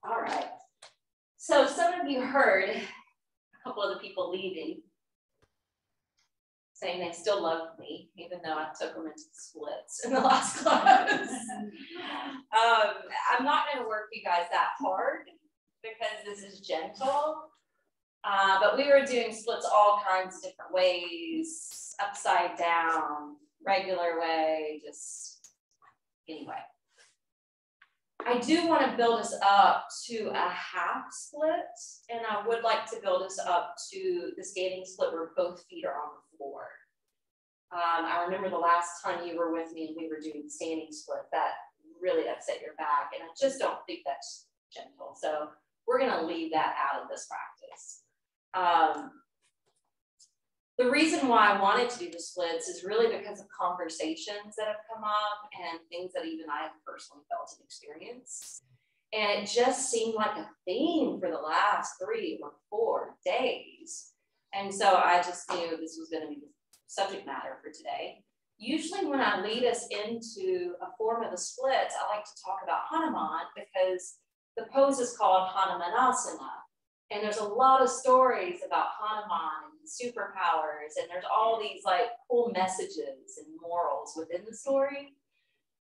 All right. So some of you heard a couple of the people leaving saying they still loved me, even though I took them into the splits in the last class. I'm not going to work you guys that hard because this is gentle. But we were doing splits all kinds of different ways, upside down, regular way, just anyway. I do want to build us up to a half split, and I would like to build us up to the standing split where both feet are on the floor. I remember the last time you were with me and we were doing the standing split, that really upset your back, and I just don't think that's gentle. So we're going to leave that out of this practice. The reason why I wanted to do the splits is really because of conversations that have come up and things that even I have personally felt and experienced. And it just seemed like a theme for the last 3 or 4 days. And so I just knew this was going to be the subject matter for today. Usually when I lead us into a form of the splits, I like to talk about Hanuman because the pose is called Hanumanasana. And there's a lot of stories about Hanuman and superpowers, and there's all these like cool messages and morals within the story.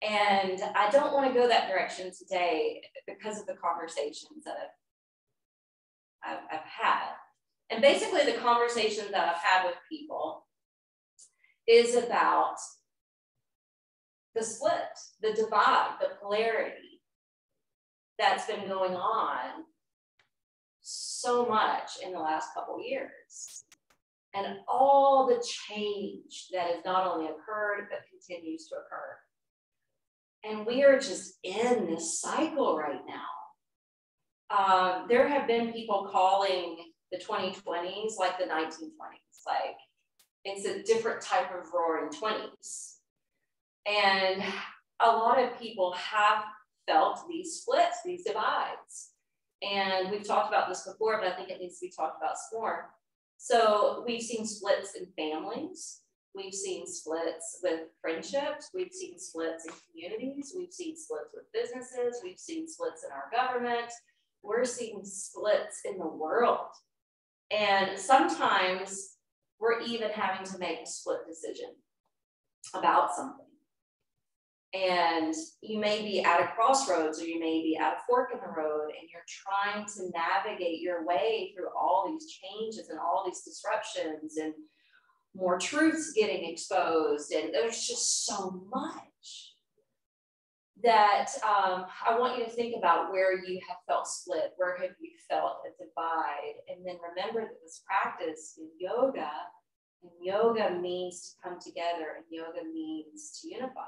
And I don't want to go that direction today because of the conversations that I've had. And basically the conversations that I've had with people is about the split, the divide, the polarity that's been going on so much in the last couple years, and all the change that has not only occurred but continues to occur. And we are just in this cycle right now. There have been people calling the 2020s like the 1920s, like it's a different type of roaring 20s. And a lot of people have felt these splits, these divides. And we've talked about this before, but I think it needs to be talked about some more. So we've seen splits in families. We've seen splits with friendships. We've seen splits in communities. We've seen splits with businesses. We've seen splits in our government. We're seeing splits in the world. And sometimes we're even having to make a split decision about something. And you may be at a crossroads, or you may be at a fork in the road, and you're trying to navigate your way through all these changes and all these disruptions, and more truths getting exposed. And there's just so much that I want you to think about where you have felt split, where have you felt a divide, and then remember that this practice is yoga, and yoga means to come together, and yoga means to unify.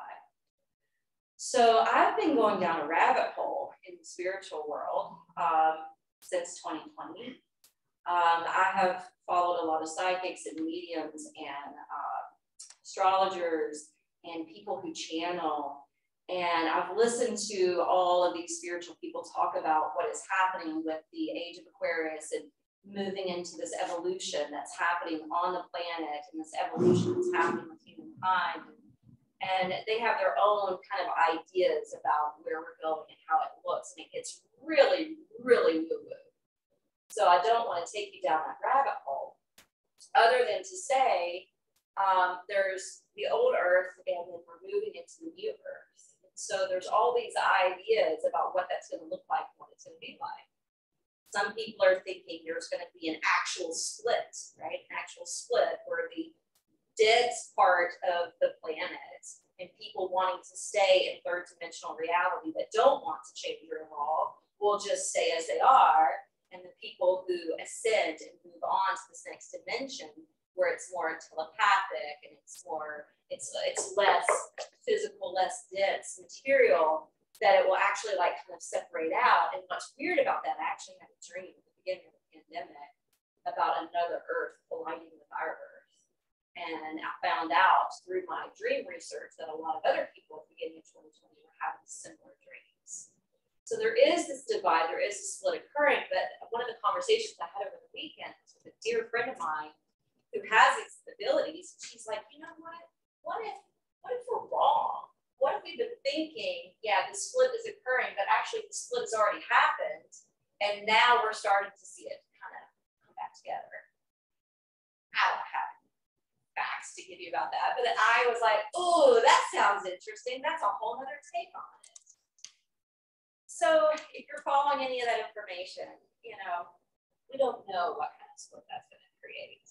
So I've been going down a rabbit hole in the spiritual world since 2020. I have followed a lot of psychics and mediums and astrologers and people who channel. And I've listened to all of these spiritual people talk about what is happening with the age of Aquarius and moving into this evolution that's happening on the planet, and this evolution that's happening with humankind. And they have their own kind of ideas about where we're going and how it looks. And it gets really, really woo-woo. So I don't want to take you down that rabbit hole, other than to say there's the old earth and then we're moving into the new earth. And so there's all these ideas about what that's going to look like and what it's going to be like. Some people are thinking there's going to be an actual split, right? An actual split where the dense part of the planet and people wanting to stay in third dimensional reality that don't want to change or evolve will just stay as they are. And the people who ascend and move on to this next dimension where it's more telepathic and it's less physical, less dense material, that it will actually like kind of separate out. And what's weird about that, I actually had a dream at the beginning of the pandemic about another Earth colliding with our Earth. And I found out through my dream research that a lot of other people at the beginning of 2020 were having similar dreams. So there is this divide, there is a split occurring, but one of the conversations I had over the weekend was with a dear friend of mine who has these abilities. She's like, you know what? What if we're wrong? What if we've been thinking, yeah, the split is occurring, but actually the split has already happened, And now we're starting to see it kind of come back together. I don't have facts to give you about that, but I was like, oh, that sounds interesting. That's a whole other take on it. So if you're following any of that information, you know, we don't know what kind of split that's going to create.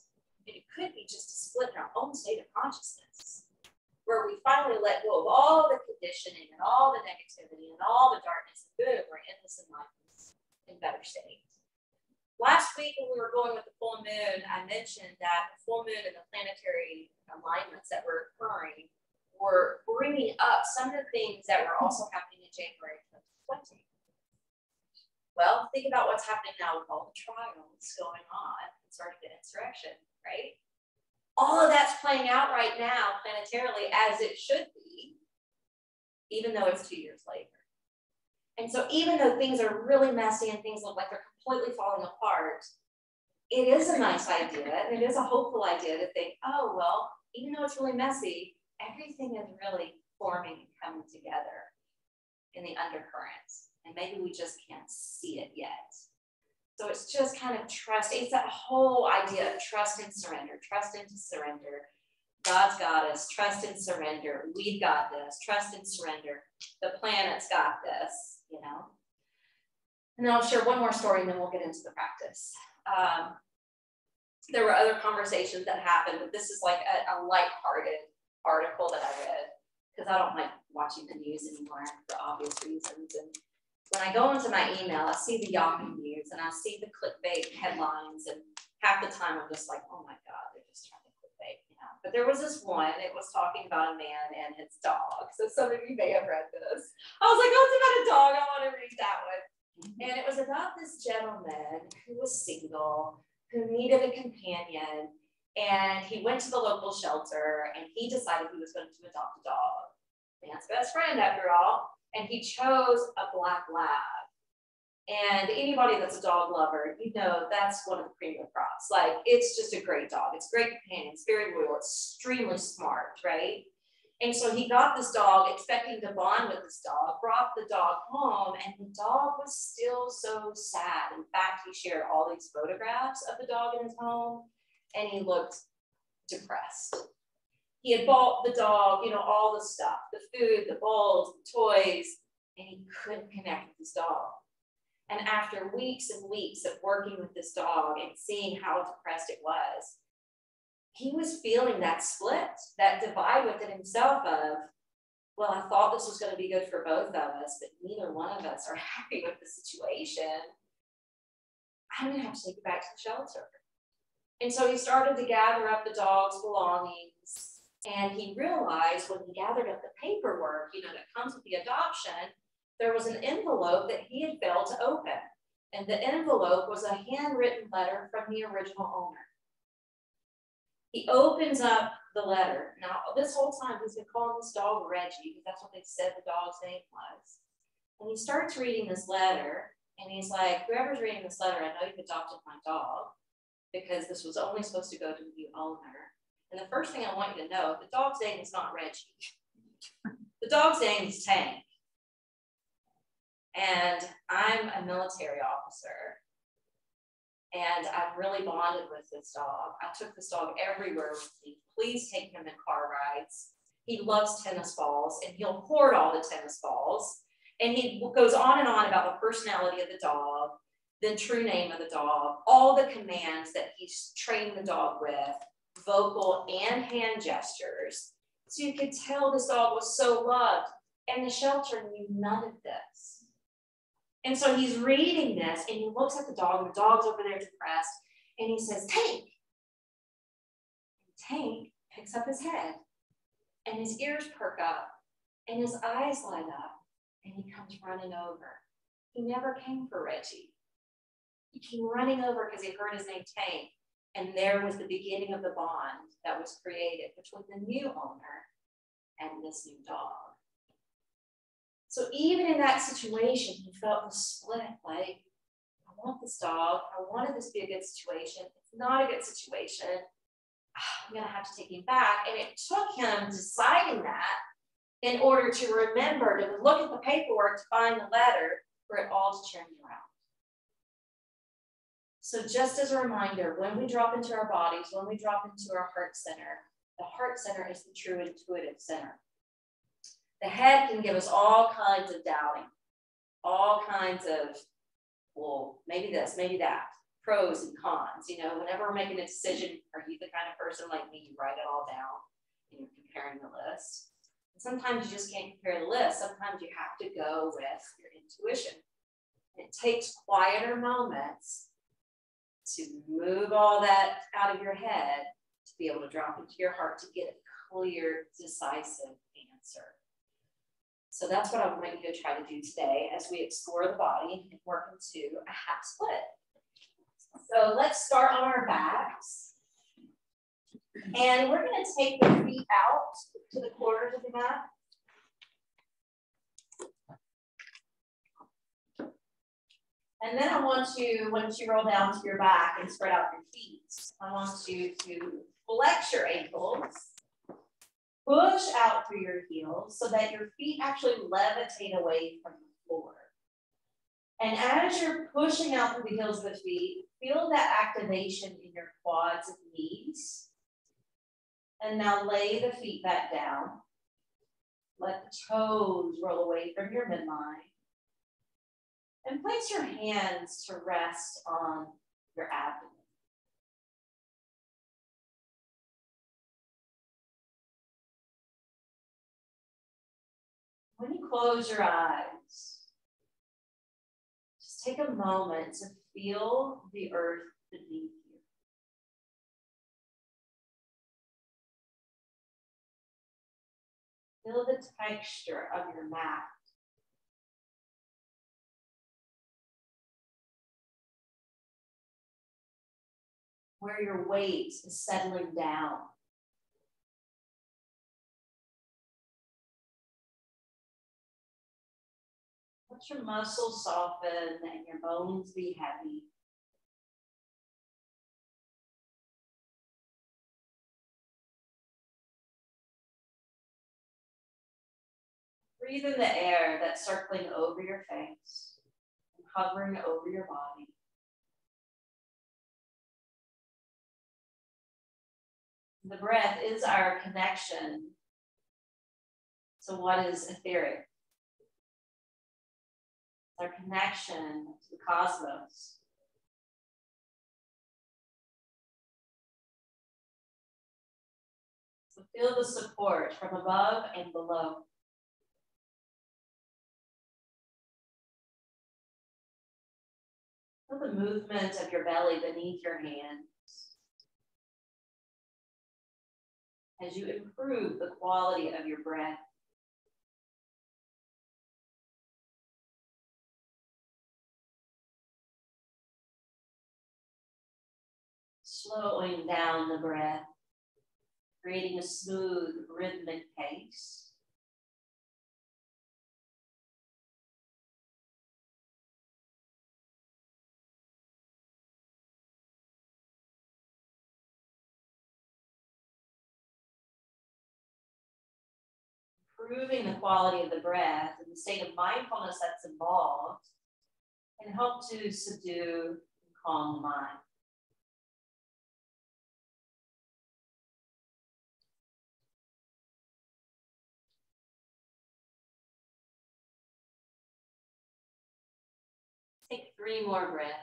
It could be just a split in our own state of consciousness, where we finally let go of all the conditioning and all the negativity and all the darkness, and boom, we're in this enlightenment in better state. Last week when we were going with the full moon, I mentioned that the full moon and the planetary alignments that were occurring were bringing up some of the things that were also happening in January 2020. Well, think about what's happening now with all the trials going on concerning the insurrection, right? All of that's playing out right now planetarily as it should be, even though it's 2 years later. And so even though things are really messy and things look like they're completely falling apart, it is a nice idea, and it is a hopeful idea to think, oh, well, even though it's really messy, everything is really forming and coming together in the undercurrents. And maybe we just can't see it yet. So it's just kind of trust. It's that whole idea of trust and surrender, trust into surrender. God's got us, trust and surrender. We've got this, trust and surrender. The planet's got this, you know. And then I'll share one more story and then we'll get into the practice. There were other conversations that happened, but this is like a lighthearted article that I read because I don't like watching the news anymore for obvious reasons. And when I go into my email, I see the Yahoo News and I see the clickbait headlines, and half the time I'm just like, oh my God, they're just trying to clickbait, you know. But there was this one, it was talking about a man and his dog. So some of you may have read this. I was like, oh, it's about a dog. I want to read that one. And it was about this gentleman who was single, who needed a companion, and he went to the local shelter and he decided he was going to adopt a dog. Man's best friend, after all. And he chose a black lab. And anybody that's a dog lover, you know that's one of the cream of the crops. Like, it's just a great dog. It's a great companion. It's very loyal. It's extremely smart, right? And so he got this dog, expecting to bond with this dog, brought the dog home, and the dog was still so sad. In fact, he shared all these photographs of the dog in his home, and he looked depressed. He had bought the dog, you know, all the stuff, the food, the bowls, the toys, and he couldn't connect with his dog. And after weeks and weeks of working with this dog and seeing how depressed it was, he was feeling that split, that divide within himself of, well, I thought this was going to be good for both of us, but neither one of us are happy with the situation. I'm going to have to take it back to the shelter. And so he started to gather up the dog's belongings. And he realized when he gathered up the paperwork, you know, that comes with the adoption, there was an envelope that he had failed to open. And the envelope was a handwritten letter from the original owner. He opens up the letter. Now, this whole time, he's been calling this dog Reggie, because that's what they said the dog's name was. And he starts reading this letter, and he's like, whoever's reading this letter, I know you've adopted my dog, because this was only supposed to go to the owner. And the first thing I want you to know, the dog's name is not Reggie. The dog's name is Tank. And I'm a military officer. And I've really bonded with this dog. I took this dog everywhere with me. Please take him in car rides. He loves tennis balls, and he'll hoard all the tennis balls. And he goes on and on about the personality of the dog, the true name of the dog, all the commands that he's trained the dog with, vocal and hand gestures. So you could tell this dog was so loved, and the shelter knew none of this. And so he's reading this, and he looks at the dog, and the dog's over there depressed, and he says, Tank. And Tank picks up his head, and his ears perk up, and his eyes light up, and he comes running over. He never came for Reggie. He came running over because he heard his name Tank. And there was the beginning of the bond that was created between the new owner and this new dog. So even in that situation, he felt the split, like, I want this dog. I wanted this to be a good situation. It's not a good situation. I'm going to have to take him back. And it took him deciding that in order to remember to look at the paperwork to find the letter for it all to turn around. So just as a reminder, when we drop into our bodies, when we drop into our heart center, the heart center is the true intuitive center. The head can give us all kinds of doubting, all kinds of, well, maybe this, maybe that, pros and cons. You know, whenever we're making a decision, are you the kind of person like me, you write it all down and you're comparing the list? And sometimes you just can't compare the list. Sometimes you have to go with your intuition. And it takes quieter moments to move all that out of your head to be able to drop into your heart to get a clear, decisive answer. So that's what I want you to try to do today as we explore the body and work into a half split. So let's start on our backs. And we're going to take the feet out to the corners of the mat. And then I want you, once you roll down to your back and spread out your feet, I want you to flex your ankles, push out through your heels so that your feet actually levitate away from the floor. And as you're pushing out through the heels of the feet, feel that activation in your quads and knees. And now lay the feet back down. Let the toes roll away from your midline. And place your hands to rest on your abdomen. When you close your eyes, just take a moment to feel the earth beneath you. Feel the texture of your mat. Where your weight is settling down. Let your muscles soften and your bones be heavy. Breathe in the air that's circling over your face and hovering over your body. The breath is our connection to what is etheric. Our connection to the cosmos. So feel the support from above and below. Feel the movement of your belly beneath your hands as you improve the quality of your breath. Slowing down the breath, creating a smooth, rhythmic pace. Improving the quality of the breath and the state of mindfulness that's involved can help to subdue and calm the mind. Take 3 more breaths.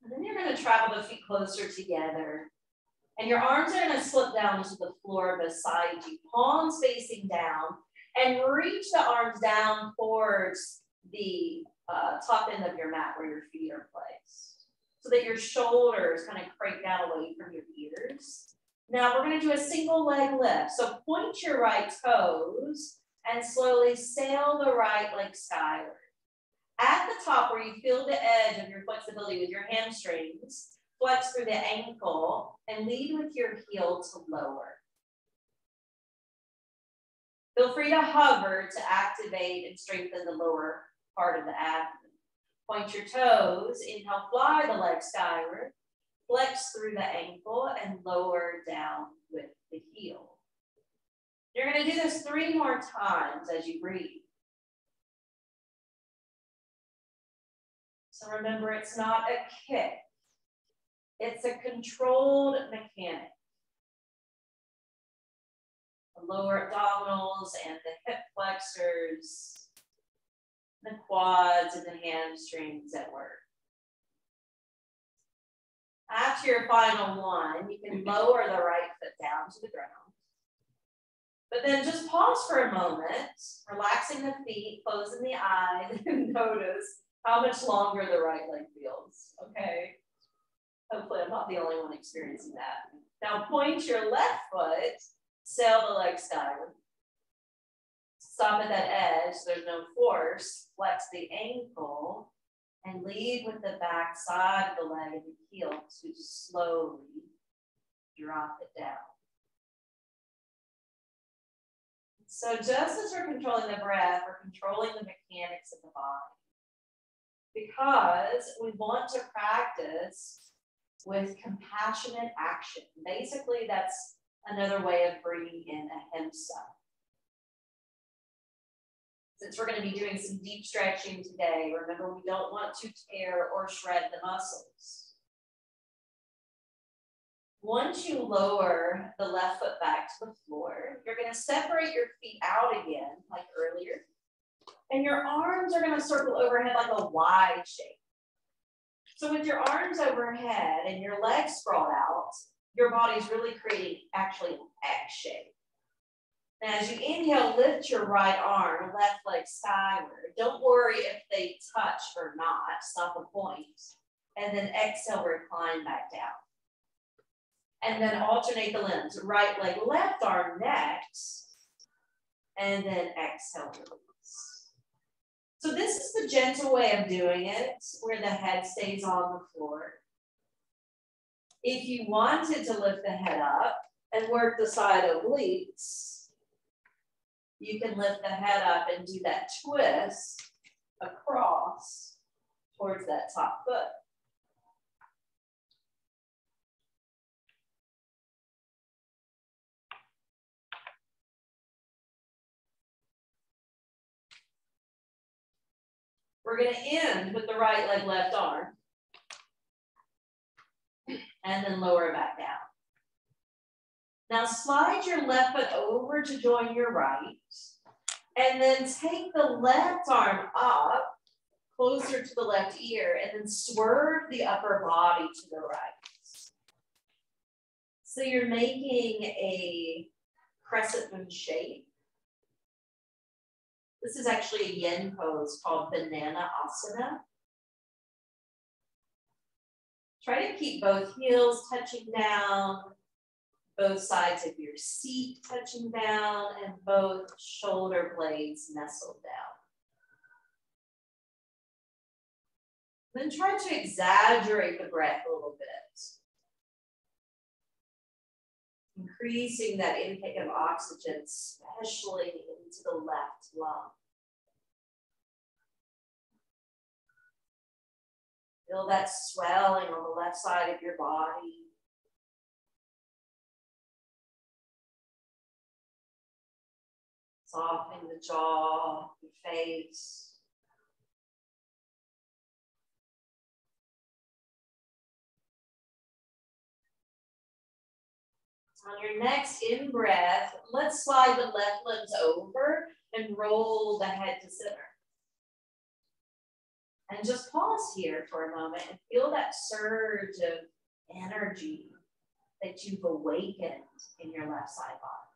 And then you're going to travel the feet closer together. And your arms are going to slip down to the floor beside you, palms facing down, and reach the arms down towards the top end of your mat where your feet are placed, so that your shoulders kind of crank down away from your ears. Now we're going to do a single leg lift. So point your right toes and slowly sail the right leg skyward. At the top where you feel the edge of your flexibility with your hamstrings, flex through the ankle and lead with your heel to lower. Feel free to hover to activate and strengthen the lower part of the abdomen. Point your toes, inhale, fly the leg skyward, flex through the ankle and lower down with the heel. You're going to do this 3 more times as you breathe. So remember, it's not a kick. It's a controlled mechanic. The lower abdominals and the hip flexors, the quads and the hamstrings at work. After your final one, you can lower the right foot down to the ground. But then just pause for a moment, relaxing the feet, closing the eyes, and notice how much longer the right leg feels, okay? Hopefully I'm not the only one experiencing that. Now point your left foot, sail the leg skyward. Stop at that edge, so there's no force. Flex the ankle and lead with the back side of the leg and the heel to slowly drop it down. So just as we're controlling the breath, we're controlling the mechanics of the body. Because we want to practice with compassionate action. Basically, that's another way of bringing in ahimsa. Since we're going to be doing some deep stretching today, remember we don't want to tear or shred the muscles. Once you lower the left foot back to the floor, you're going to separate your feet out again, like earlier. And your arms are going to circle overhead like a Y shape. So with your arms overhead and your legs sprawled out, your body's really creating actually an X shape. Now, as you inhale, lift your right arm, left leg skyward. Don't worry if they touch or not. Stop a point. And then exhale, recline back down. And then alternate the limbs. Right leg, left arm next. And then exhale, release. So this is the gentle way of doing it, where the head stays on the floor. If you wanted to lift the head up and work the side obliques, you can lift the head up and do that twist across towards that top foot. We're going to end with the right leg, left arm, and then lower it back down. Now slide your left foot over to join your right, and then take the left arm up closer to the left ear, and then swerve the upper body to the right. So you're making a crescent moon shape. This is actually a yin pose called Hanumanasana. Try to keep both heels touching down, both sides of your seat touching down, and both shoulder blades nestled down. Then try to exaggerate the breath a little bit. Increasing that intake of oxygen, especially into the left lung. Feel that swelling on the left side of your body. Softening the jaw, your face. On your next in-breath, let's slide the left limbs over and roll the head to center. And just pause here for a moment and feel that surge of energy that you've awakened in your left side body.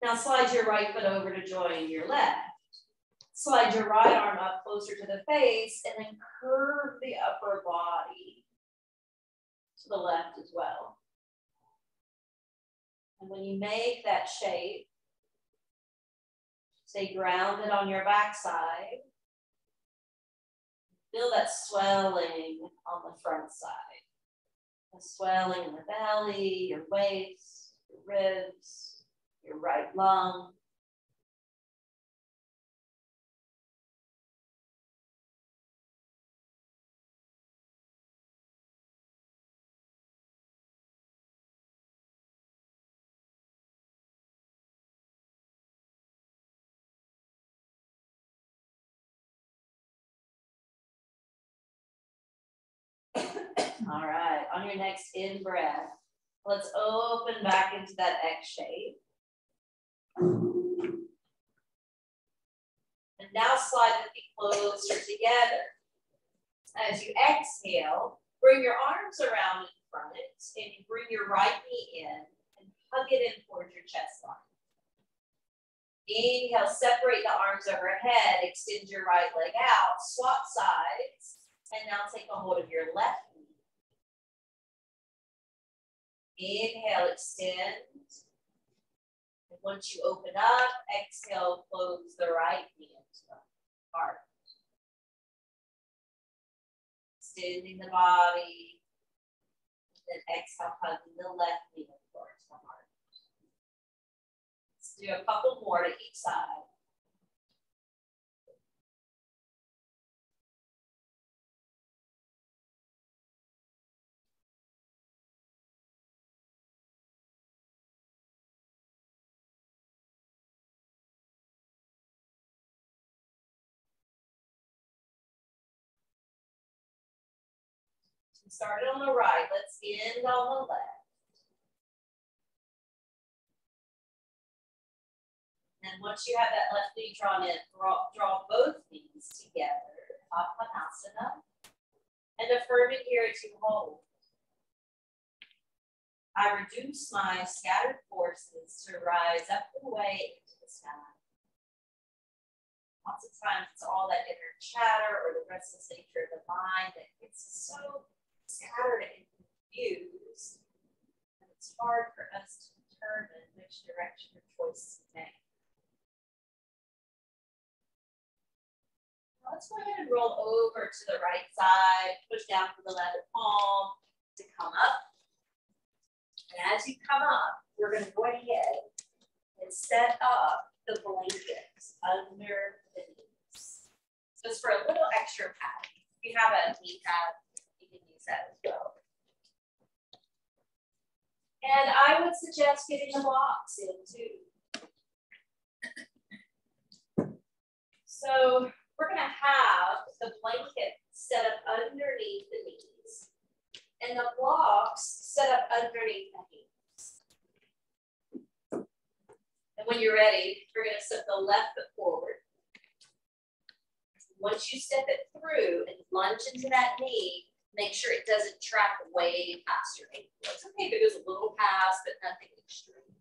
Now slide your right foot over to join your left. Slide your right arm up closer to the face and then curve the upper body to the left as well. And when you make that shape, stay grounded on your backside. Feel that swelling on the front side. The swelling in the belly, your waist, your ribs, your right lung. All right, on your next in-breath, let's open back into that X shape. And now slide the feet closer together. As you exhale, bring your arms around in front and you bring your right knee in and hug it in towards your chest line. Inhale, separate the arms overhead, extend your right leg out, swap sides, and now take a hold of your left knee. Inhale, extend. And once you open up, exhale, close the right knee into the heart. Extending the body. Then exhale, hugging the left knee towards the heart. Let's do a couple more to each side. We started on the right, let's end on the left. And once you have that left knee drawn in, draw both knees together, Hanumanasana, and affirm it here as you hold. I reduce my scattered forces to rise up and away into the sky. Lots of times it's all that inner chatter or the restless nature of the mind that gets us so scattered and confused. And it's hard for us to determine which direction or choice to make. Now let's go ahead and roll over to the right side, push down from the left palm to come up. And as you come up, we're going to go ahead and set up the blanket under the knees. Just for a little extra padding. If you have a knee pad, you can use that as well. And I would suggest getting the blocks in too. So we're going to have the blanket set up underneath the knees and the blocks set up underneath the hands. And when you're ready, we're going to step the left foot forward. Once you step it through and lunge into that knee, make sure it doesn't track way past your ankle. It's okay if it goes a little past, but nothing extreme.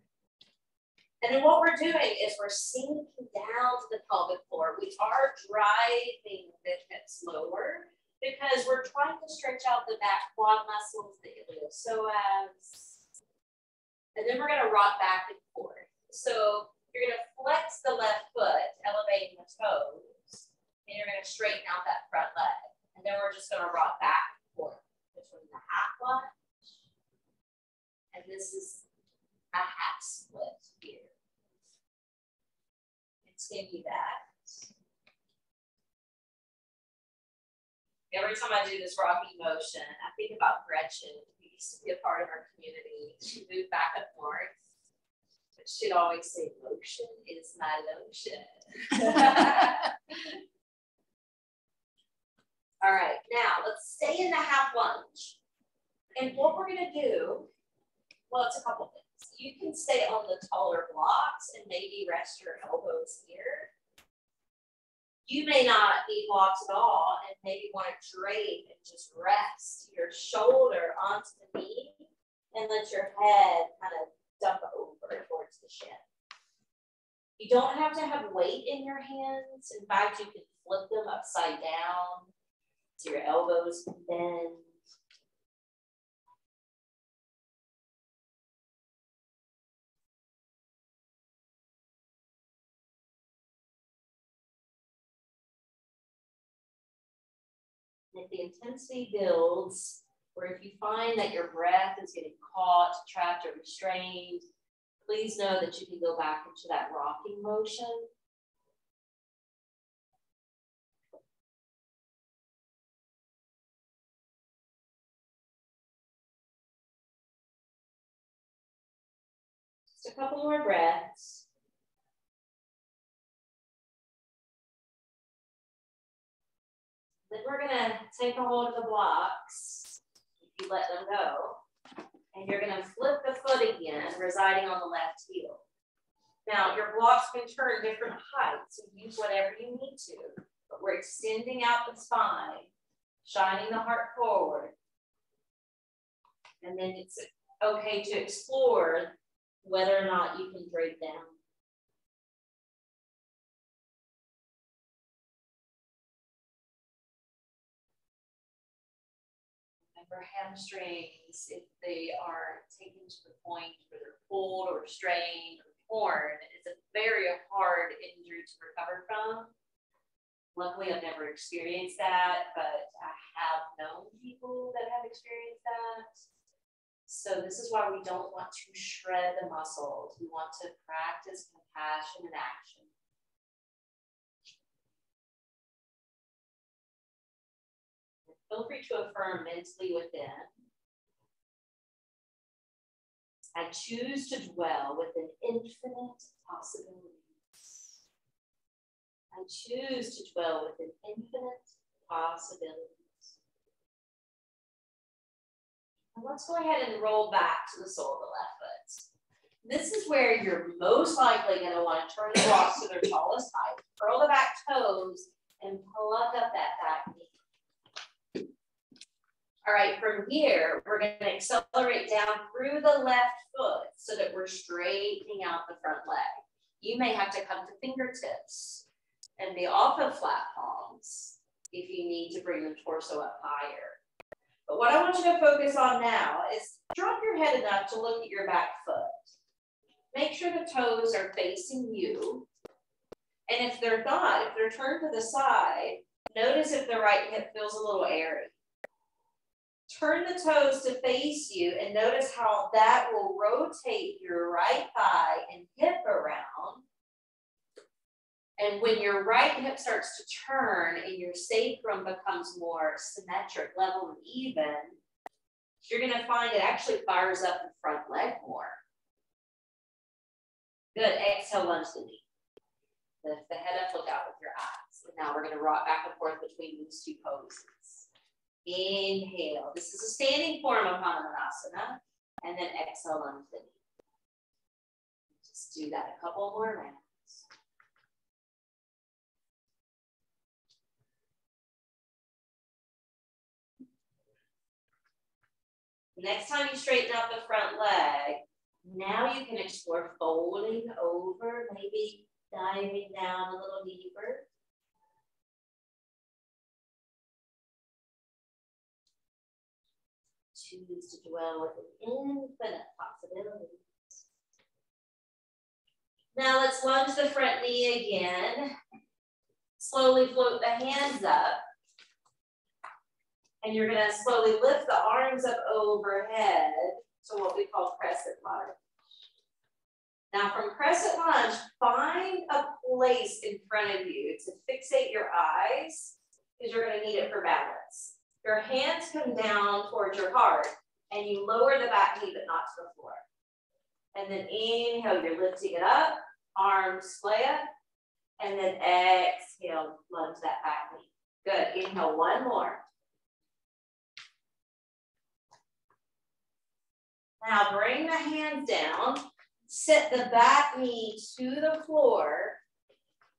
And then what we're doing is we're sinking down to the pelvic floor. We are driving the hips lower because we're trying to stretch out the back quad muscles, the iliopsoas. And then we're going to rock back and forth. So you're going to flex the left foot, elevating the toes, and you're going to straighten out that front leg. And then we're just going to rock back and forth between the half lunge. And this is a half split here. Continue that. Every time I do this rocking motion, I think about Gretchen, who used to be a part of our community. She moved back and forth, but she'd always say, "Motion is my lotion." All right, now let's stay in the half lunge. And what we're going to do, well, it's a couple things. You can stay on the taller blocks and maybe rest your elbows here. You may not need blocks at all and maybe want to drape and just rest your shoulder onto the knee and let your head kind of dump over towards the shin. You don't have to have weight in your hands. In fact, you can flip them upside down so your elbows can bend. If the intensity builds, or if you find that your breath is getting caught, trapped, or restrained, please know that you can go back into that rocking motion. Just a couple more breaths. Then we're going to take a hold of the blocks. You let them go. And you're going to flip the foot again, residing on the left heel. Now, your blocks can turn different heights, so use whatever you need to. But we're extending out the spine, shining the heart forward. And then it's okay to explore whether or not you can drape down. Remember, hamstrings, if they are taken to the point where they're pulled or strained or torn, it's a very hard injury to recover from. Luckily, I've never experienced that, but I have known people that have experienced that. So this is why we don't want to shred the muscles. We want to practice compassion and action. Feel free to affirm mentally within. I choose to dwell within infinite possibilities. I choose to dwell within infinite possibilities. And let's go ahead and roll back to the sole of the left foot. This is where you're most likely going to want to turn the blocks to their tallest height. Curl the back toes and pluck up that back knee. All right, from here, we're going to accelerate down through the left foot so that we're straightening out the front leg. You may have to come to fingertips and be off of flat palms if you need to bring the torso up higher. But what I want you to focus on now is drop your head enough to look at your back foot. Make sure the toes are facing you. And if they're not, if they're turned to the side, notice if the right hip feels a little airy. Turn the toes to face you and notice how that will rotate your right thigh and hip around. And when your right hip starts to turn and your sacrum becomes more symmetric, level and even, you're going to find it actually fires up the front leg more. Good. Exhale, lunge the knee. Lift the head up, look out with your eyes. And now we're going to rock back and forth between these two poses. Inhale. This is a standing form of Hanumanasana. And then exhale, lunge the knee. Just do that a couple more rounds. Next time you straighten out the front leg, now you can explore folding over, maybe diving down a little deeper. Choose to dwell with infinite possibilities. Now let's lunge the front knee again. Slowly float the hands up. And you're going to slowly lift the arms up overhead to what we call crescent lunge. Now from crescent lunge, find a place in front of you to fixate your eyes because you're going to need it for balance. Your hands come down towards your heart and you lower the back knee but not to the floor. And then inhale, you're lifting it up, arms split, and then exhale, lunge that back knee. Good, inhale one more. Now bring the hands down, set the back knee to the floor,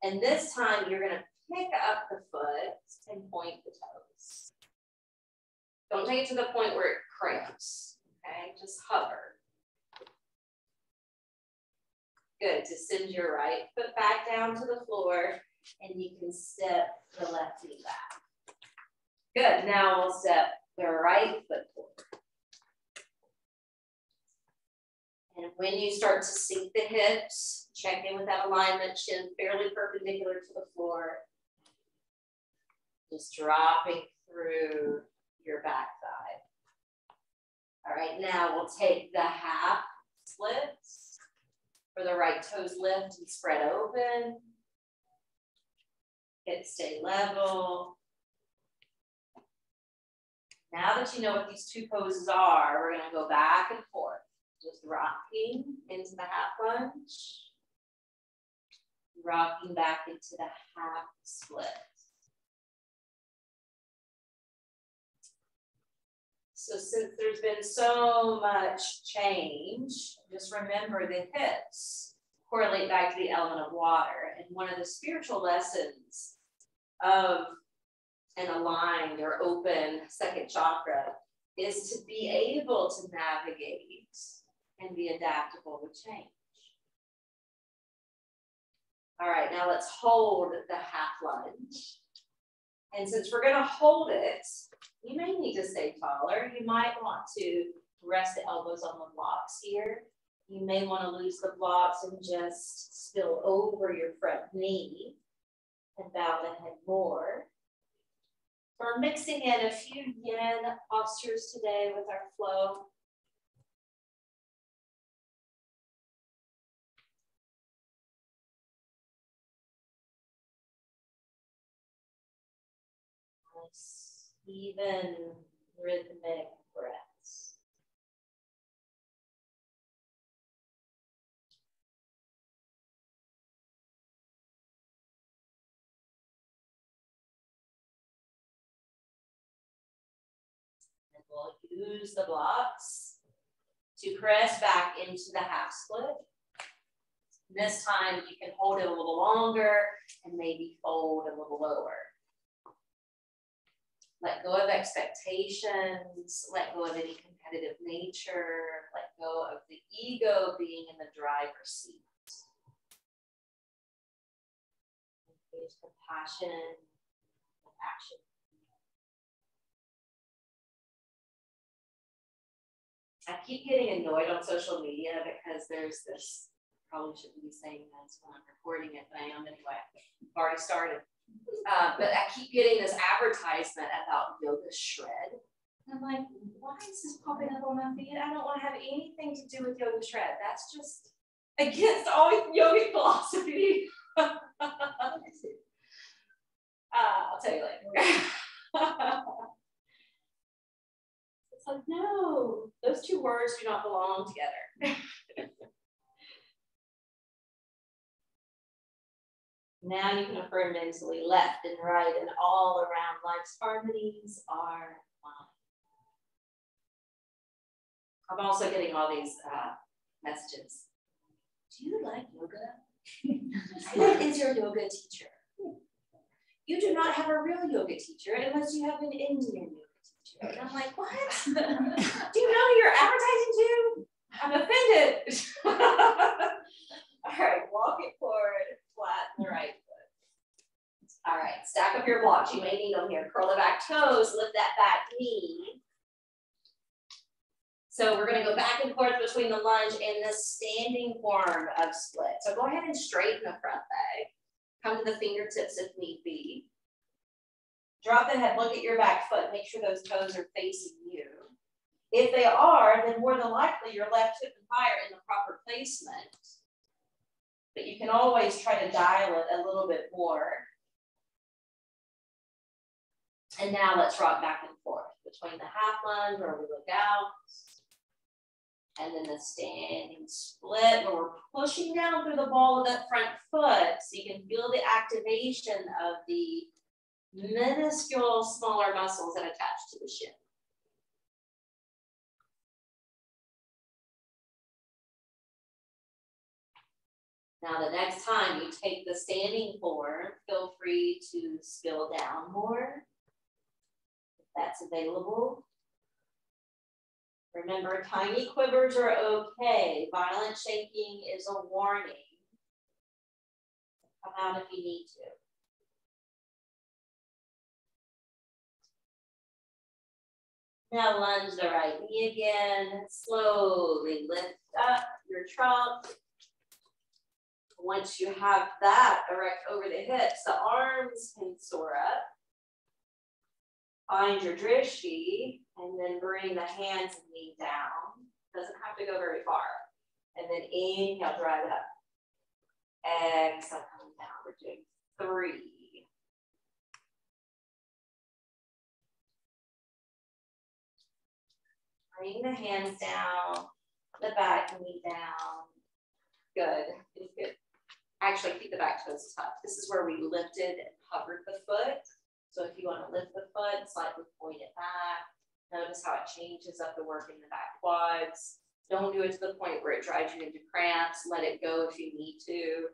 and this time you're going to pick up the foot and point the toes. Don't take it to the point where it cramps, okay? Just hover. Good, to send your right foot back down to the floor, and you can step the left knee back. Good, now we'll step the right foot forward. And when you start to sink the hips, check in with that alignment, chin fairly perpendicular to the floor. Just dropping through your back thigh. All right, now we'll take the half splits for the right toes lift and spread open. Hips stay level. Now that you know what these two poses are, we're going to go back and forth. Just rocking into the half lunge, rocking back into the half split. So since there's been so much change, just remember the hips correlate back to the element of water. And one of the spiritual lessons of an aligned or open second chakra is to be able to navigate and be adaptable with change. All right, now let's hold the half lunge. And since we're gonna hold it, you may need to stay taller. You might want to rest the elbows on the blocks here. You may want to lose the blocks and just spill over your front knee and bow the head more. We're mixing in a few yin postures today with our flow. Nice, even rhythmic breaths. And we'll use the blocks to press back into the half split. This time you can hold it a little longer and maybe fold a little lower. Let go of expectations, let go of any competitive nature, let go of the ego being in the driver's seat. Use compassion and action. I keep getting annoyed on social media because there's this, probably shouldn't be saying this when I'm recording it, but I am anyway. I've already started. But I keep getting this advertisement about yoga shred. And I'm like, why is this popping up on my feed? I don't want to have anything to do with yoga shred. That's just against all yogic philosophy. I'll tell you later. It's like, no, those two words do not belong together. Now you can affirm mentally, left and right and all around life's harmonies are fine. I'm also getting all these messages. Do you like yoga? What is your yoga teacher? You do not have a real yoga teacher unless you have an Indian yoga teacher. And I'm like, what? Do you know who you're advertising to? I'm offended. All right, walk it forward, flatten the right foot. All right, stack up your blocks. You may need them here. Curl the back toes, lift that back knee. So we're going to go back and forth between the lunge and the standing form of split. So go ahead and straighten the front leg. Come to the fingertips if need be. Drop the head, look at your back foot. Make sure those toes are facing you. If they are, then more than likely your left hip and thigh are in the proper placement. But you can always try to dial it a little bit more. And now let's rock back and forth between the half lunge where we look out. And then the standing split where we're pushing down through the ball of that front foot so you can feel the activation of the minuscule smaller muscles that attach to the shin. Now the next time you take the standing form, feel free to spill down more if that's available. Remember, tiny quivers are okay. Violent shaking is a warning. Come out if you need to. Now lunge the right knee again. Slowly lift up your trunk. Once you have that erect over the hips, the arms can soar up. Find your drishti and then bring the hands and knee down. Doesn't have to go very far. And then inhale, drive it up. Exhale, coming down. We're doing 3. Bring the hands down, the back knee down. Good. Good. Actually, keep the back toes tucked. This is where we lifted and hovered the foot. So if you want to lift the foot, slightly point it back. Notice how it changes up the work in the back quads. Don't do it to the point where it drives you into cramps. Let it go if you need to.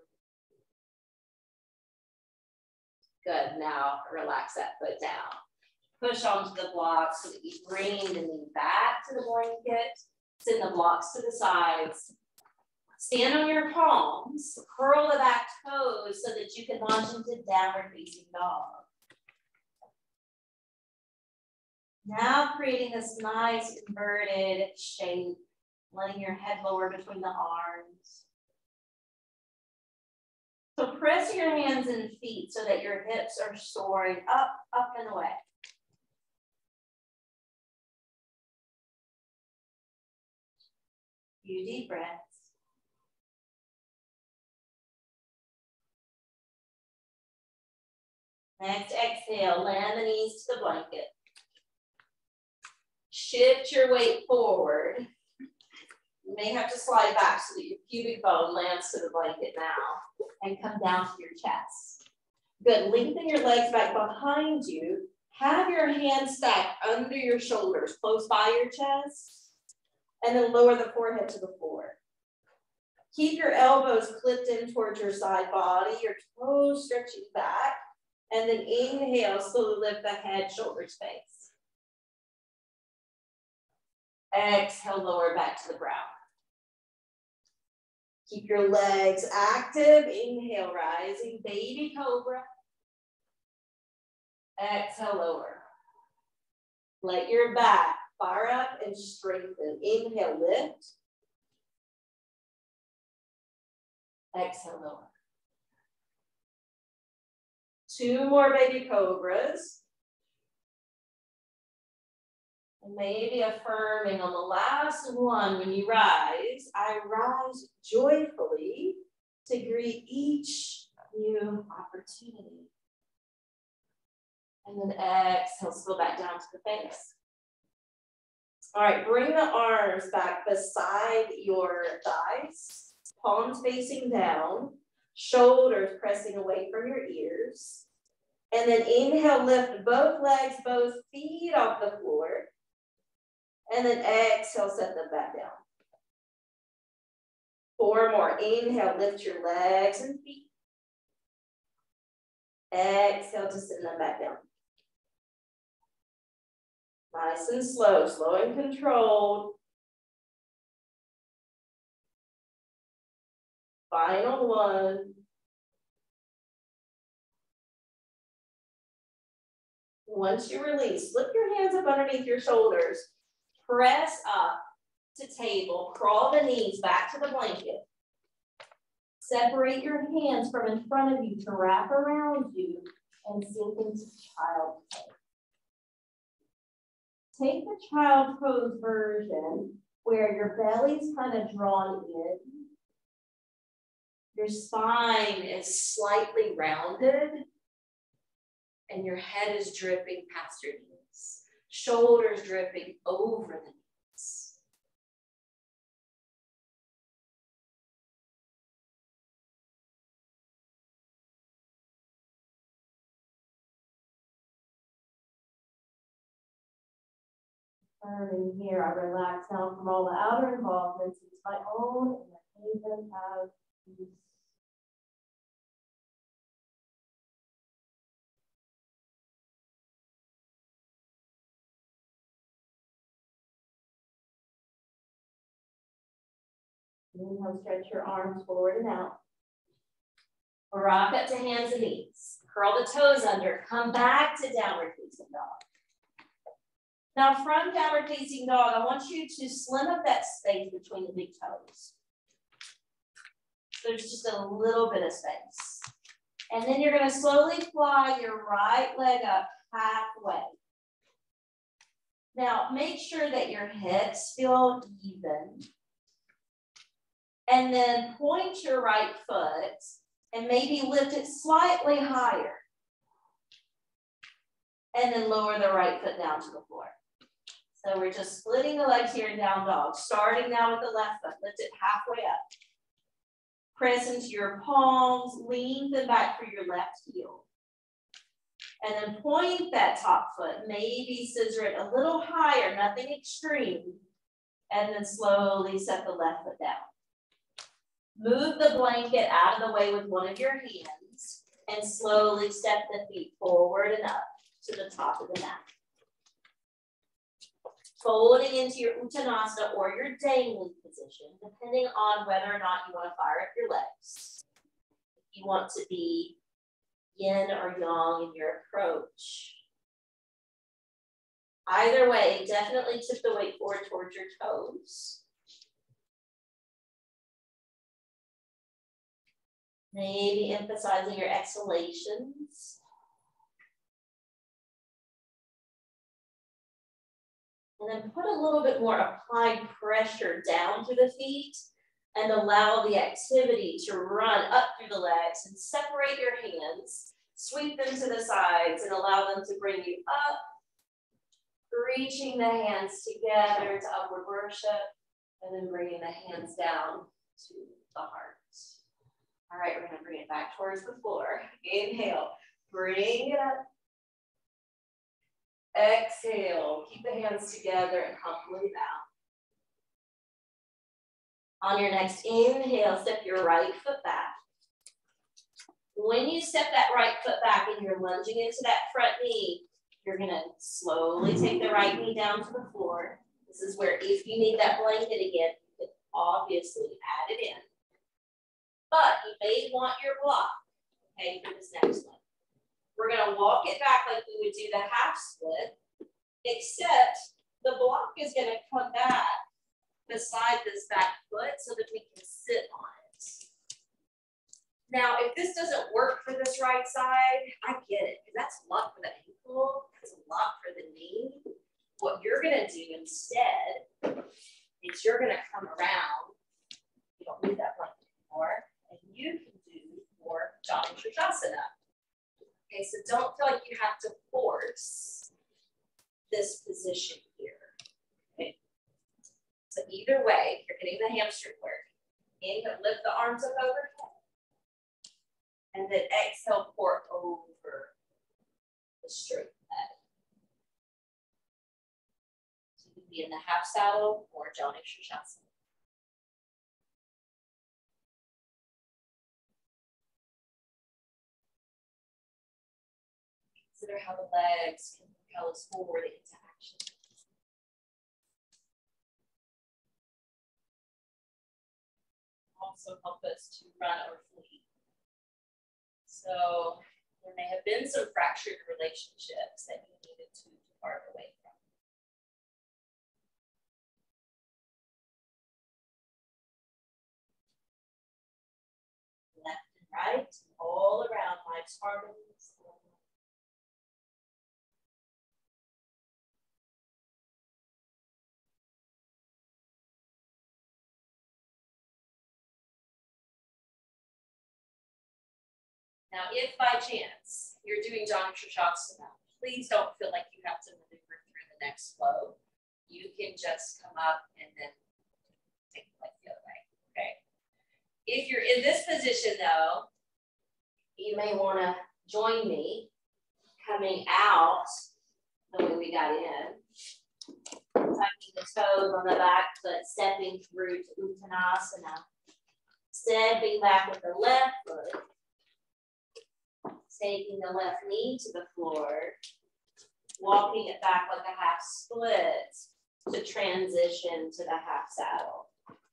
Good, now relax that foot down. Push onto the blocks so that you bring the knee back to the blanket. Send the blocks to the sides. Stand on your palms, curl the back toes so that you can launch into downward facing dog. Now creating this nice inverted shape, letting your head lower between the arms. So press your hands and feet so that your hips are soaring up, up and away. Few deep breaths. Next exhale, land the knees to the blanket. Shift your weight forward. You may have to slide back so that your pubic bone lands to the blanket now and come down to your chest. Good, lengthen your legs back behind you. Have your hands stacked under your shoulders, close by your chest, and then lower the forehead to the floor. Keep your elbows clipped in towards your side body, your toes stretching back, and then inhale, slowly lift the head, shoulder space. Exhale, lower back to the brow. Keep your legs active. Inhale, rising, baby cobra. Exhale, lower. Let your back fire up and strengthen. Inhale, lift. Exhale, lower. 2 more baby cobras. And maybe affirming on the last one when you rise, I rise joyfully to greet each new opportunity. And then exhale, spill back down to the face. All right, bring the arms back beside your thighs, palms facing down, shoulders pressing away from your ears. And then inhale, lift both legs, both feet off the floor. And then exhale, set them back down. 4 more. Inhale, lift your legs and feet. Exhale to send them back down. Nice and slow, slow and controlled. Final one. Once you release, flip your hands up underneath your shoulders. Press up to table, crawl the knees back to the blanket. Separate your hands from in front of you to wrap around you and sink into child's pose. Take the child pose version where your belly's kind of drawn in. Your spine is slightly rounded and your head is dripping past your knees. Shoulders dripping over the knees. Affirming here, I relax now from all the outer involvements into my own and the haven of peace. Inhale, stretch your arms forward and out. Rock up to hands and knees. Curl the toes under. Come back to downward facing dog. Now from downward facing dog, I want you to slim up that space between the big toes. So there's just a little bit of space. And then you're going to slowly fly your right leg up halfway. Now make sure that your hips feel even. And then point your right foot and maybe lift it slightly higher. And then lower the right foot down to the floor. So we're just splitting the legs here in down dog. Starting now with the left foot. Lift it halfway up. Press into your palms. Lean them back for your left heel. And then point that top foot, maybe scissor it a little higher, nothing extreme. And then slowly set the left foot down. Move the blanket out of the way with one of your hands and slowly step the feet forward and up to the top of the mat. Folding into your Uttanasana or your dangling position, depending on whether or not you want to fire up your legs. If you want to be yin or yang in your approach. Either way, definitely tip the weight forward towards your toes. Maybe emphasizing your exhalations. And then put a little bit more applied pressure down to the feet and allow the activity to run up through the legs and separate your hands, sweep them to the sides and allow them to bring you up, reaching the hands together to upward worship and then bringing the hands down to the heart. All right, we're gonna bring it back towards the floor. Inhale, bring it up. Exhale, keep the hands together and humbly bow. On your next inhale, step your right foot back. When you step that right foot back and you're lunging into that front knee, you're gonna slowly take the right knee down to the floor. This is where if you need that blanket again, you can obviously add it in. But you may want your block, okay, for this next one. We're gonna walk it back like we would do the half split, except the block is gonna come back beside this back foot so that we can sit on it. Now, if this doesn't work for this right side, I get it, because that's a lot for the ankle, that's a lot for the knee. What you're gonna do instead is you're gonna come around, you don't need that blanket anymore, and you can do more Hanumanasana. Okay, so don't feel like you have to force this position here. Okay. So either way, you're getting the hamstring work. Inhale, lift the arms up overhead. And then exhale, pour over the straight leg. So you can be in the half saddle or Hanumanasana. Consider how the legs can propel us forward into action. Also help us to run or flee. So there may have been some fractured relationships that you needed to part away from. Left and right, all around life's harmonies. Now, if by chance you're doing Hanumanasana, please don't feel like you have to maneuver through the next flow. You can just come up and then take the leg the other way, okay? If you're in this position though, you may wanna join me coming out the way we got in. Tucking the toes on the back foot, stepping through to Uttanasana. Stepping back with the left foot. Taking the left knee to the floor, walking it back like a half split to transition to the half saddle.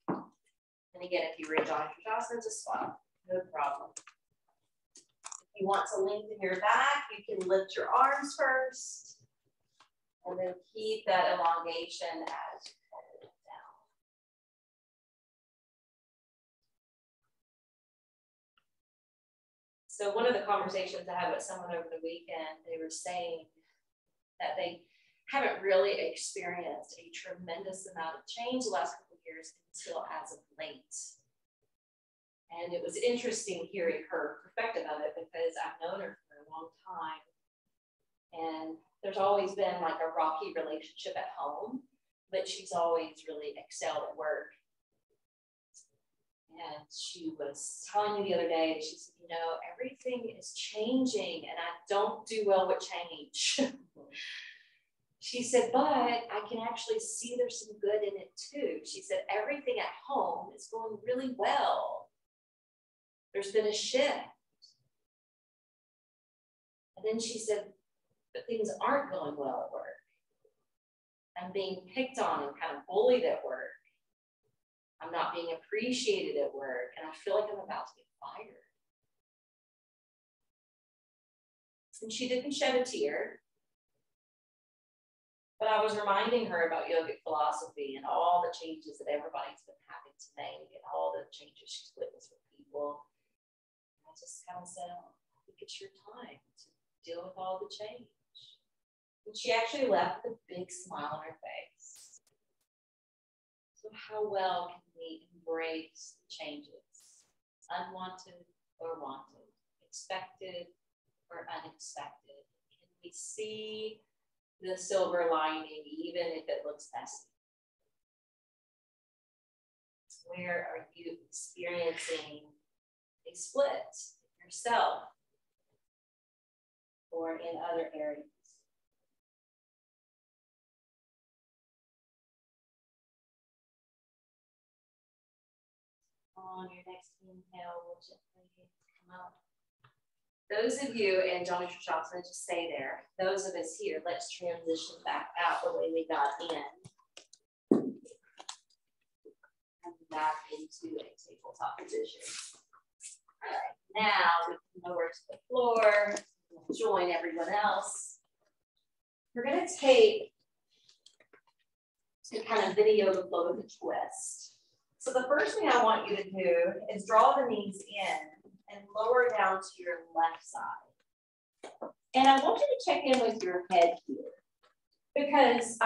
And again, if you were in Hanumanasana, just swap, no problem. If you want to lengthen your back, you can lift your arms first, and then keep that elongation as you pull it down. So one of the conversations I had with someone over the weekend, they were saying that they haven't really experienced a tremendous amount of change the last couple of years until as of late. And it was interesting hearing her perspective of it because I've known her for a long time. And there's always been like a rocky relationship at home, but she's always really excelled at work. And she was telling me the other day, she said, you know, everything is changing and I don't do well with change. She said, but I can actually see there's some good in it too. She said, everything at home is going really well. There's been a shift. And then she said, but things aren't going well at work. I'm being picked on and kind of bullied at work. I'm not being appreciated at work, and I feel like I'm about to get fired. And she didn't shed a tear, but I was reminding her about yogic philosophy and all the changes that everybody's been having to make and all the changes she's witnessed with people. And I just kind of said, oh, I think it's your time to deal with all the change. And she actually left with a big smile on her face. So how well can we embrace the changes, unwanted or wanted, expected or unexpected? Can we see the silver lining even if it looks messy? Where are you experiencing a split in yourself or in other areas? On your next inhale, we'll gently come up. Those of you, and Johnny Trishop's going to just stay there. Those of us here, let's transition back out the way we got in. And back into a tabletop position. All right, now we can lower to the floor. We'll join everyone else. We're going to take to kind of video the flow of the twist. So the first thing I want you to do is draw the knees in and lower down to your left side. And I want you to check in with your head here. Because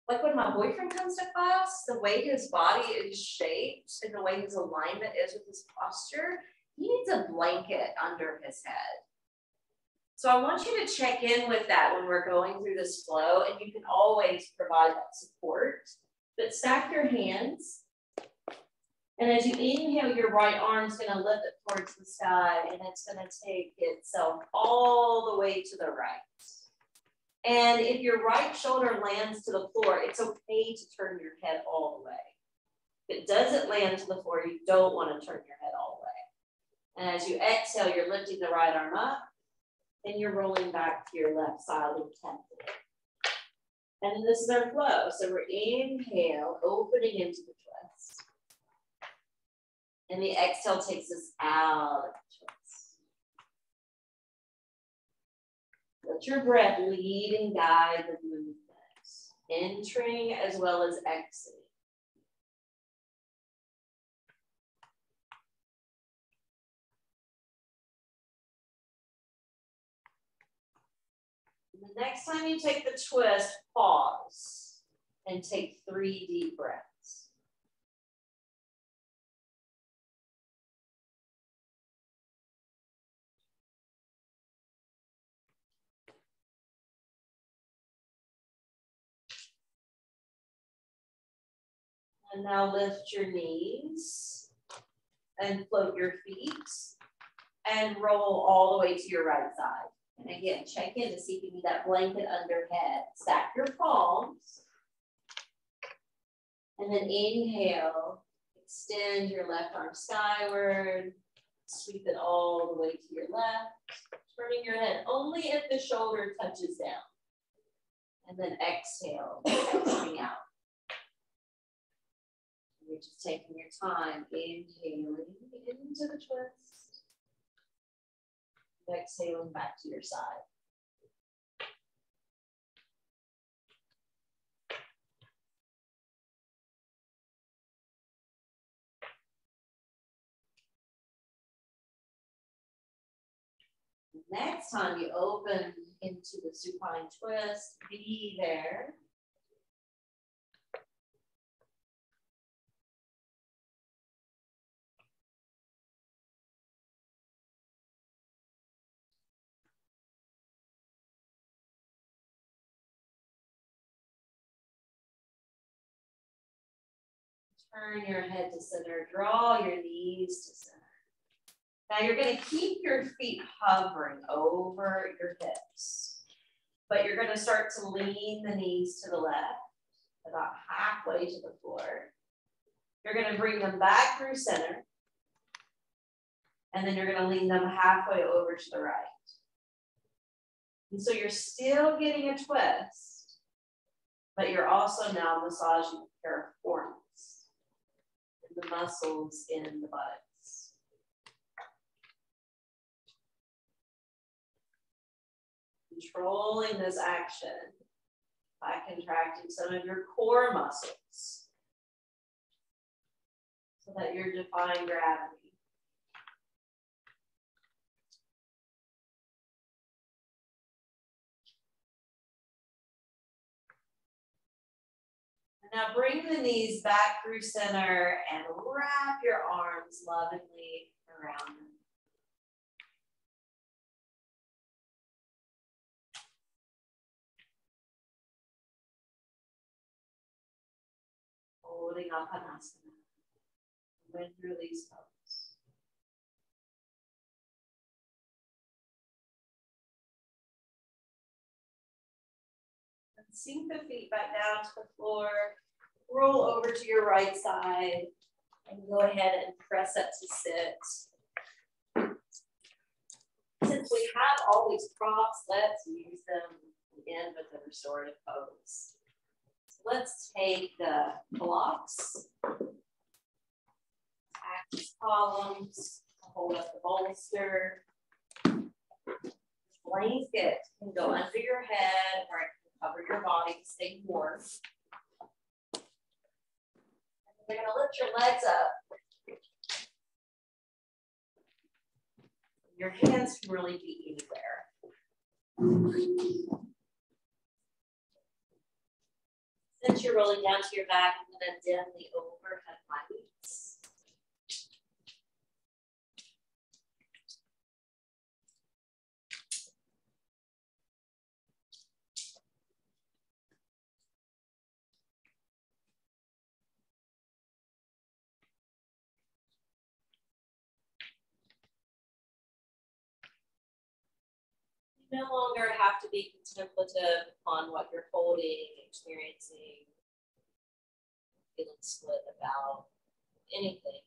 like when my boyfriend comes to class, the way his body is shaped and the way his alignment is with his posture, he needs a blanket under his head. So I want you to check in with that when we're going through this flow, and you can always provide that support. But stack your hands, and as you inhale, your right arm's going to lift it towards the sky, and it's going to take itself all the way to the right. And if your right shoulder lands to the floor, it's okay to turn your head all the way. If it doesn't land to the floor, you don't want to turn your head all the way. And as you exhale, you're lifting the right arm up, and you're rolling back to your left side intently. And this is our flow. So we're inhale, opening into the twist. And the exhale takes us out of the twist. Let your breath lead and guide the movement, entering as well as exiting. The next time you take the twist, pause and take 3 deep breaths. And now lift your knees and float your feet and roll all the way to your right side. And again, check in to see if you need that blanket under head. Stack your palms. And then inhale, extend your left arm skyward. Sweep it all the way to your left. Turning your head only if the shoulder touches down. And then exhale, coming out. You're just taking your time, inhaling into the twist. Exhaling back to your side. Next time you open into the supine twist, be there. Turn your head to center. Draw your knees to center. Now you're going to keep your feet hovering over your hips, but you're going to start to lean the knees to the left, about halfway to the floor. You're going to bring them back through center, and then you're going to lean them halfway over to the right. And so you're still getting a twist, but you're also now massaging the piriformis and the muscles in the buttocks. Controlling this action by contracting some of your core muscles so that you're defying gravity. Now bring the knees back through center and wrap your arms lovingly around them. Holding up Hanumanasana. Wind release pose. And sink the feet back down to the floor. Roll over to your right side and go ahead and press up to sit. Since we have all these props, let's use them to end with a restorative pose. So let's take the blocks, axis columns, hold up the bolster. Blanket can go under your head or it can cover your body to stay warm. You're going to lift your legs up. Your hands can really be anywhere. Since you're rolling down to your back, I'm going to gently overhead my knees. You no longer have to be contemplative on what you're holding, experiencing, feeling split about anything.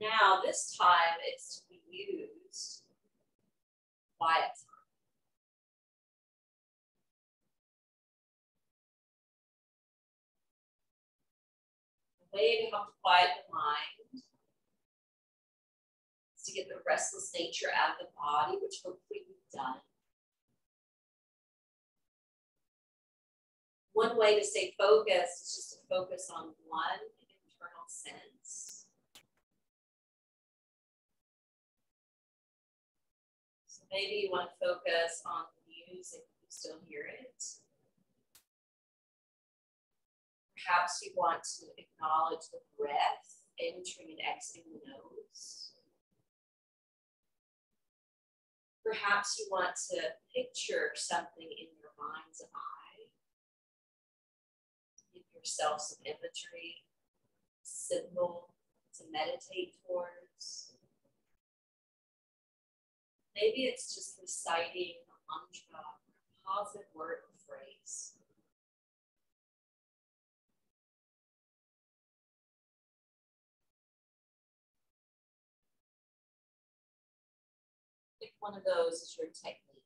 Now, this time it's to be used quiet time. The way to help quiet the mind is to get the restless nature out of the body, which hopefully you've done. One way to stay focused is just to focus on one internal sense. So maybe you want to focus on the music, you still hear it. Perhaps you want to acknowledge the breath, entering and exiting the nose. Perhaps you want to picture something in your mind's eye. Give yourself some imagery, symbol to meditate towards. Maybe it's just reciting a mantra, a positive word or phrase. Pick one of those as your technique.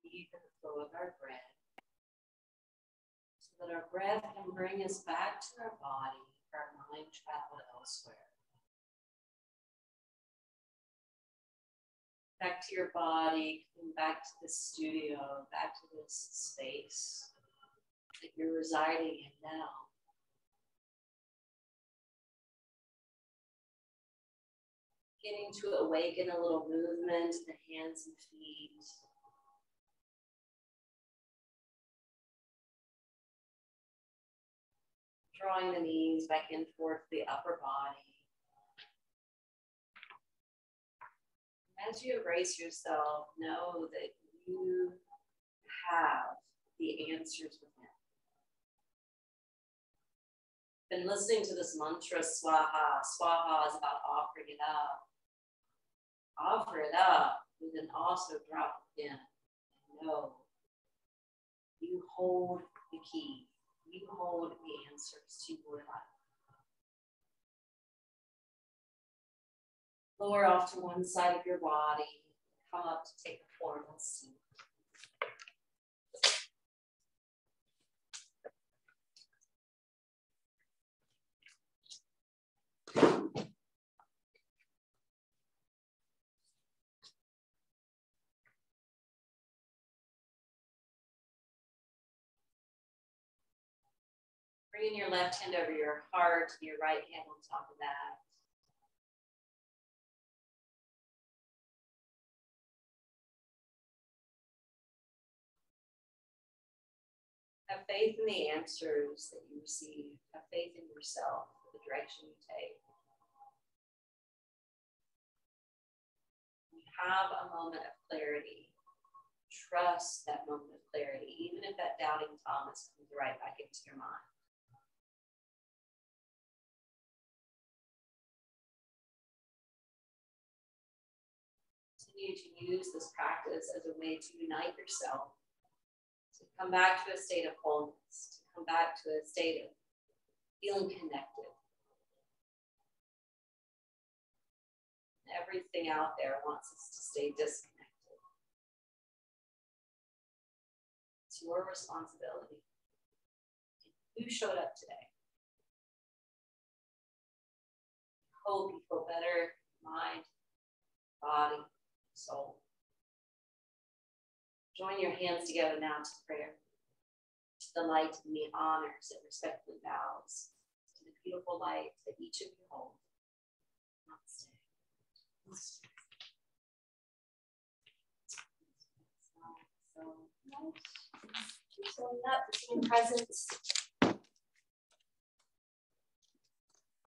deep in the flow of our breath, so that our breath can bring us back to our body, our mind traveled elsewhere. Back to your body, coming back to this studio, back to this space that you're residing in now. Beginning to awaken a little movement in the hands and feet. Drawing the knees back in towards the upper body. As you embrace yourself, know that you have the answers within. Been listening to this mantra, swaha. Swaha is about offering it up. Offer it up, and then also drop it in. And know you hold the key. You hold the answers to your life. Lower off to one side of your body. Come up to take a formal seat. Bringing your left hand over your heart and your right hand on top of that. Have faith in the answers that you receive. Have faith in yourself, the direction you take. You have a moment of clarity. Trust that moment of clarity, even if that doubting Thomas comes right back into your mind. Continue to use this practice as a way to unite yourself, to come back to a state of wholeness, to come back to a state of feeling connected. Everything out there wants us to stay disconnected. It's your responsibility. You showed up today. Hope you feel better, mind, body, soul. Join your hands together now to prayer. To the light and the honors and respectfully bows to the beautiful light that each of you hold. Namaste. So nice. Showing up, being present.